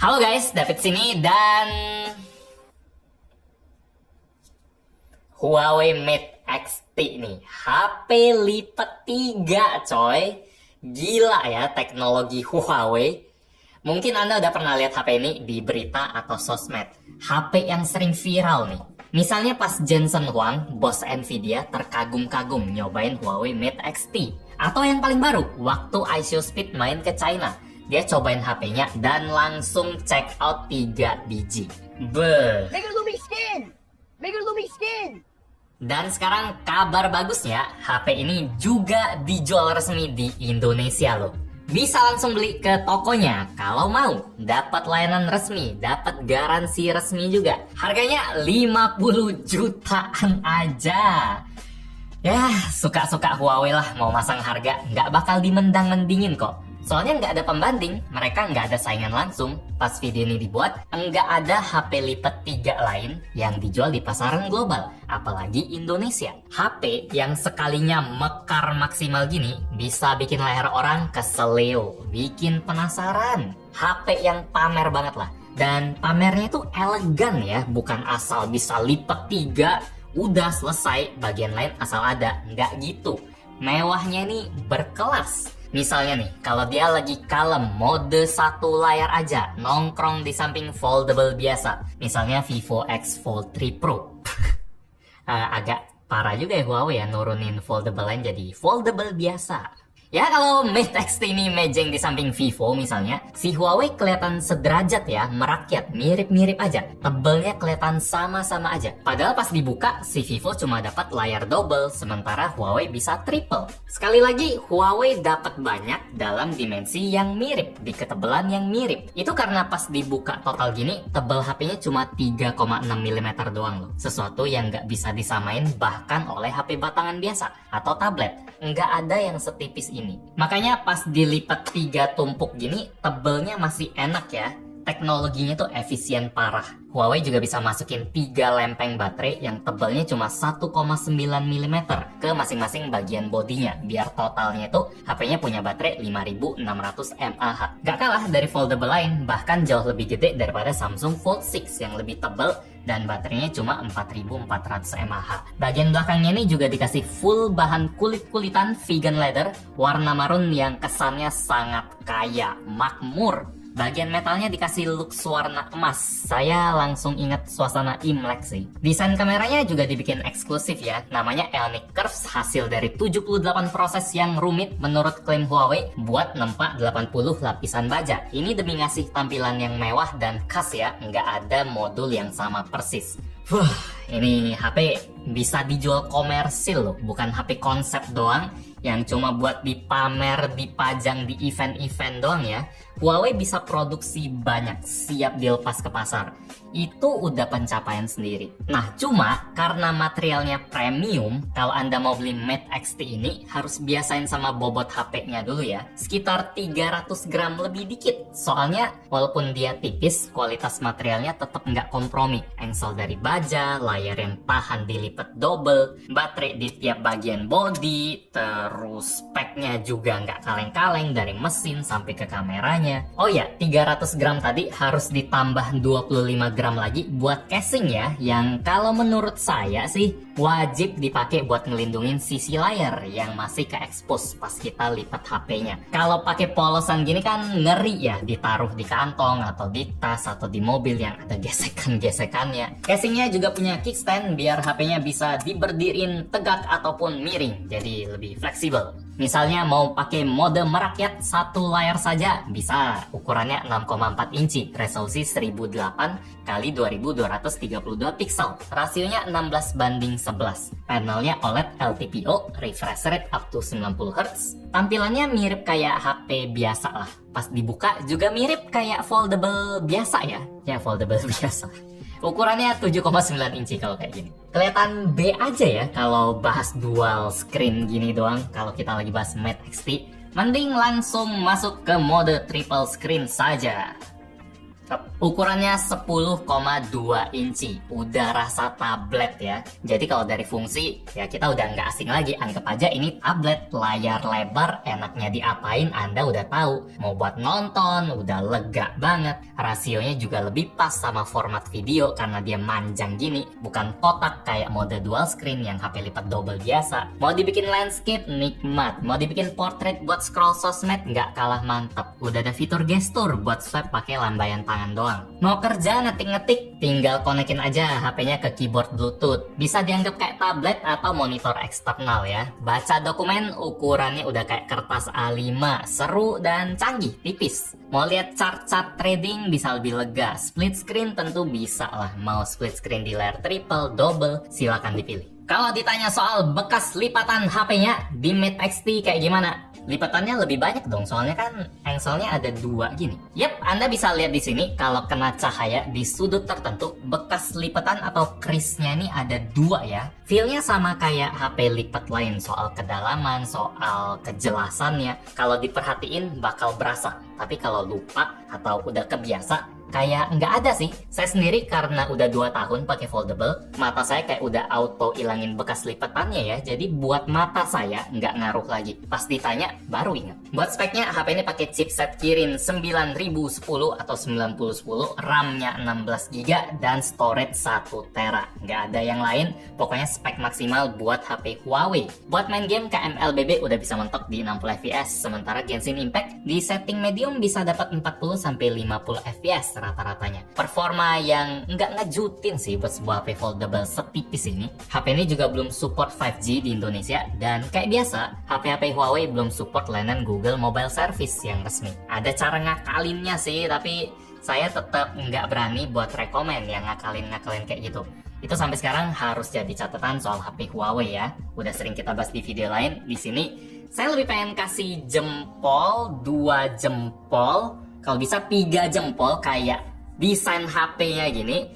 Halo guys, David sini dan Huawei Mate X T nih, HP lipat 3 coy. Gila ya teknologi Huawei. Mungkin Anda udah pernah lihat HP ini di berita atau sosmed. HP yang sering viral nih. Misalnya pas Jensen Huang, bos Nvidia, terkagum-kagum nyobain Huawei Mate X T. Atau yang paling baru, waktu IShowSpeed main ke China. Dia cobain HP-nya dan langsung check out 3 biji. Beuh. Make it Lumi skin! Make it Lumi skin! Dan sekarang kabar bagusnya, HP ini juga dijual resmi di Indonesia loh. Bisa langsung beli ke tokonya kalau mau. Dapat layanan resmi, dapat garansi resmi juga. Harganya 50 jutaan aja. Ya, suka-suka Huawei lah mau masang harga, nggak bakal dimendang-mendingin kok. Soalnya nggak ada pembanding, mereka nggak ada saingan langsung. Pas video ini dibuat, nggak ada HP lipat 3 lain yang dijual di pasaran global, apalagi Indonesia. HP yang sekalinya mekar maksimal gini, bisa bikin leher orang keseleo, bikin penasaran. HP yang pamer banget lah. Dan pamernya itu elegan ya, bukan asal bisa lipat 3, udah selesai, bagian lain asal ada. Nggak gitu. Mewahnya ini berkelas. Misalnya nih, kalau dia lagi kalem, mode 1 layar aja, nongkrong di samping foldable biasa. Misalnya Vivo X Fold 3 Pro. Agak parah juga ya Huawei ya, nurunin foldable lain jadi foldable biasa. Ya kalau Mate X T ini mejeng di samping Vivo misalnya, si Huawei kelihatan sederajat ya, merakyat, mirip-mirip aja. Tebelnya kelihatan sama-sama aja. Padahal pas dibuka, si Vivo cuma dapat layar double, sementara Huawei bisa triple. Sekali lagi, Huawei dapat banyak dalam dimensi yang mirip, di ketebelan yang mirip. Itu karena pas dibuka total gini, tebel HP-nya cuma 3,6 mm doang loh. Sesuatu yang nggak bisa disamain bahkan oleh HP batangan biasa atau tablet. Nggak ada yang setipis ini. Makanya pas dilipat 3 tumpuk gini, tebelnya masih enak ya. Teknologinya tuh efisien parah. Huawei juga bisa masukin 3 lempeng baterai yang tebelnya cuma 1,9 mm ke masing-masing bagian bodinya. Biar totalnya itu HP-nya punya baterai 5600 mAh. Gak kalah dari foldable lain, bahkan jauh lebih gede daripada Samsung Fold 6 yang lebih tebel dan baterainya cuma 4400 mAh. Bagian belakangnya ini juga dikasih full bahan kulit-kulitan vegan leather warna marun yang kesannya sangat kaya, makmur. Bagian metalnya dikasih look warna emas. Saya langsung ingat suasana Imlek sih. Desain kameranya juga dibikin eksklusif ya. Namanya Ionic Curves, hasil dari 78 proses yang rumit menurut klaim Huawei buat nempa 80 lapisan baja. Ini demi ngasih tampilan yang mewah dan khas ya. Nggak ada modul yang sama persis. Ini HP bisa dijual komersil loh, bukan HP konsep doang yang cuma buat dipamer, dipajang di event-event doang ya. Huawei bisa produksi banyak, siap dilepas ke pasar. Itu udah pencapaian sendiri. Nah, cuma karena materialnya premium, kalau Anda mau beli Mate X T ini harus biasain sama bobot HP-nya dulu ya. Sekitar 300 gram lebih dikit. Soalnya walaupun dia tipis, kualitas materialnya tetap nggak kompromi. Engsel dari baja, layar yang tahan dilipat double, baterai di tiap bagian body, terus speknya juga nggak kaleng-kaleng dari mesin sampai ke kameranya. Oh ya, 300 gram tadi harus ditambah 25 gram lagi buat casing ya, yang kalau menurut saya sih wajib dipakai buat ngelindungin sisi layar yang masih ke expose pas kita lipat HP-nya. Kalau pakai polosan gini kan ngeri ya, ditaruh di kantong atau di tas atau di mobil yang ada gesekan-gesekannya. Casingnya juga punya kickstand biar HP-nya bisa diberdirin tegak ataupun miring, jadi lebih fleksibel. Misalnya mau pakai mode merakyat 1 layar saja bisa. Ukurannya 6,4 inci, resolusi 1008 x 2232 pixel. Rasionya 16:11. Panelnya OLED LTPO, refresh rate up to 90 Hz. Tampilannya mirip kayak HP biasa lah. Pas dibuka juga mirip kayak foldable biasa ya. Ya foldable biasa. Ukurannya 7,9 inci kalau kayak gini. Kelihatan B aja ya kalau bahas dual screen gini doang. Kalau kita lagi bahas Mate X T, mending langsung masuk ke mode triple screen saja. Ukurannya 10,2 inci, udah rasa tablet ya. Jadi kalau dari fungsi, ya kita udah nggak asing lagi. Anggap aja ini tablet, layar lebar, enaknya diapain Anda udah tahu. Mau buat nonton, udah lega banget. Rasionya juga lebih pas sama format video karena dia manjang gini. Bukan kotak kayak mode dual screen yang HP lipat double biasa. Mau dibikin landscape, nikmat. Mau dibikin portrait buat scroll sosmed, nggak kalah mantap. Udah ada fitur gestur buat swipe pakai lambaian tangan doang. Mau kerja ngetik-ngetik, tinggal konekin aja HP-nya ke keyboard Bluetooth. Bisa dianggap kayak tablet atau monitor eksternal ya. Baca dokumen, ukurannya udah kayak kertas A5, seru dan canggih, tipis. Mau lihat chart-chart trading bisa lebih lega. Split screen tentu bisa lah. Mau split screen di layar triple, double, silakan dipilih. Kalau ditanya soal bekas lipatan HP-nya di Mate XT kayak gimana? Lipatannya lebih banyak dong, soalnya kan engselnya ada 2 gini. Yap, Anda bisa lihat di sini kalau kena cahaya di sudut tertentu, bekas lipatan atau crease-nya ini ada 2 ya. Feel-nya sama kayak HP lipat lain, soal kedalaman, soal kejelasannya. Kalau diperhatiin bakal berasa, tapi kalau lupa atau udah kebiasa, kayak nggak ada sih. Saya sendiri karena udah 2 tahun pakai foldable, mata saya kayak udah auto ilangin bekas lipatannya ya. Jadi buat mata saya nggak ngaruh lagi. Pas ditanya baru ingat. Buat speknya, HP ini pakai chipset Kirin 9010 atau 9010, RAM-nya 16GB dan storage 1TB. Nggak ada yang lain, pokoknya spek maksimal buat HP Huawei. Buat main game KMLBB udah bisa mentok di 60 fps, sementara Genshin Impact di setting medium bisa dapat 40-50 fps rata-ratanya. Performa yang nggak ngejutin sih buat sebuah HP foldable setipis ini. HP ini juga belum support 5G di Indonesia, dan kayak biasa, HP-HP Huawei belum support layanan Google Mobile Service yang resmi. Ada cara ngakalinnya sih, tapi saya tetap nggak berani buat rekomen yang ngakalin-ngakalin kayak gitu. Itu sampai sekarang harus jadi catatan soal HP Huawei ya. Udah sering kita bahas di video lain. Di sini saya lebih pengen kasih jempol, 2 jempol, kalau bisa 3 jempol kayak desain HP-nya gini.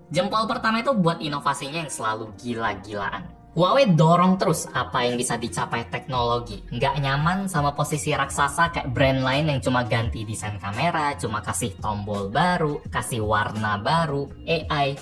Jempol pertama itu buat inovasinya yang selalu gila-gilaan. Huawei dorong terus apa yang bisa dicapai teknologi. Nggak nyaman sama posisi raksasa kayak brand lain yang cuma ganti desain kamera, cuma kasih tombol baru, kasih warna baru, AI.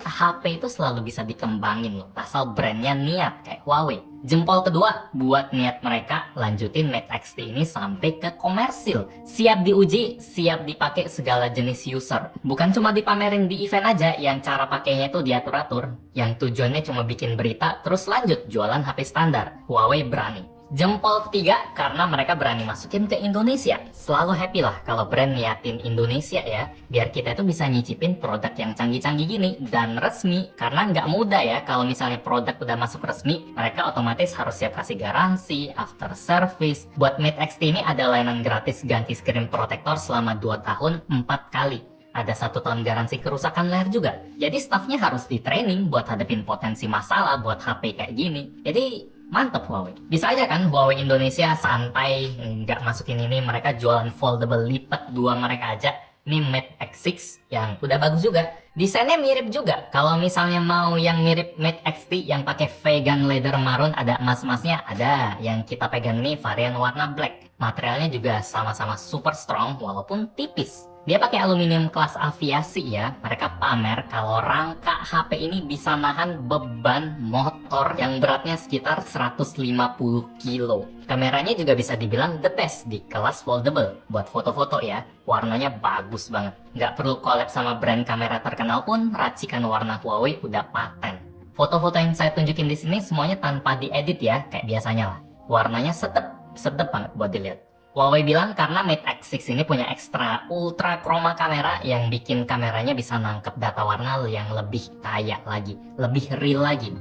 HP itu selalu bisa dikembangin loh, asal brandnya niat kayak Huawei. Jempol kedua buat niat mereka lanjutin Mate XT ini sampai ke komersil. Siap diuji, siap dipakai segala jenis user. Bukan cuma dipamerin di event aja yang cara pakainya itu diatur-atur. Yang tujuannya cuma bikin berita terus lanjut jualan HP standar. Huawei berani. Jempol ketiga karena mereka berani masukin ke Indonesia. Selalu happy lah kalau brand niatin Indonesia ya, biar kita itu bisa nyicipin produk yang canggih-canggih gini dan resmi. Karena nggak mudah ya kalau misalnya produk udah masuk resmi, mereka otomatis harus siap kasih garansi, after service. Buat Mate XT ini ada layanan gratis ganti screen protector selama 2 tahun 4 kali. Ada 1 tahun garansi kerusakan layar juga. Jadi staffnya harus di training buat hadapin potensi masalah buat HP kayak gini. Jadi mantep Huawei. Bisa aja kan Huawei Indonesia santai nggak masukin ini, mereka jualan foldable lipat 2 mereka aja. Ini Mate X6 yang udah bagus juga. Desainnya mirip juga. Kalau misalnya mau yang mirip Mate XT yang pakai vegan leather maroon, ada emas-emasnya, ada. Yang kita pegang ini varian warna black. Materialnya juga sama-sama super strong walaupun tipis. Dia pakai aluminium kelas aviasi ya. Mereka pamer kalau rangka HP ini bisa nahan beban motor yang beratnya sekitar 150 kilo. Kameranya juga bisa dibilang the best di kelas foldable. Buat foto-foto ya, warnanya bagus banget. Nggak perlu collab sama brand kamera terkenal pun, racikan warna Huawei udah paten. Foto-foto yang saya tunjukin di sini semuanya tanpa diedit ya, kayak biasanya lah. Warnanya sedep banget buat dilihat. Huawei bilang karena Mate X6 ini punya ekstra ultra chroma kamera yang bikin kameranya bisa nangkep data warna yang lebih kaya lagi, lebih real lagi.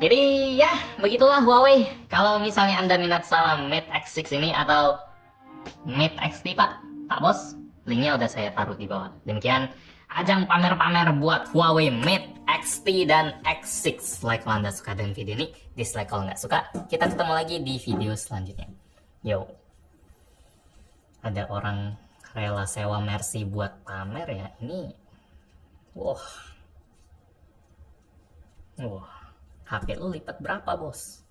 Jadi ya begitulah Huawei. Kalau misalnya Anda minat sama Mate X6 ini atau Mate X3 Pak Bos, linknya udah saya taruh di bawah. Demikian ajang pamer-pamer buat Huawei Mate X3 dan X6. Like kalau Anda suka dengan video ini, dislike kalau nggak suka. Kita ketemu lagi di video selanjutnya. Yo, ada orang rela sewa Mercy buat pamer ya. Ini, wah, HP lu lipat berapa bos?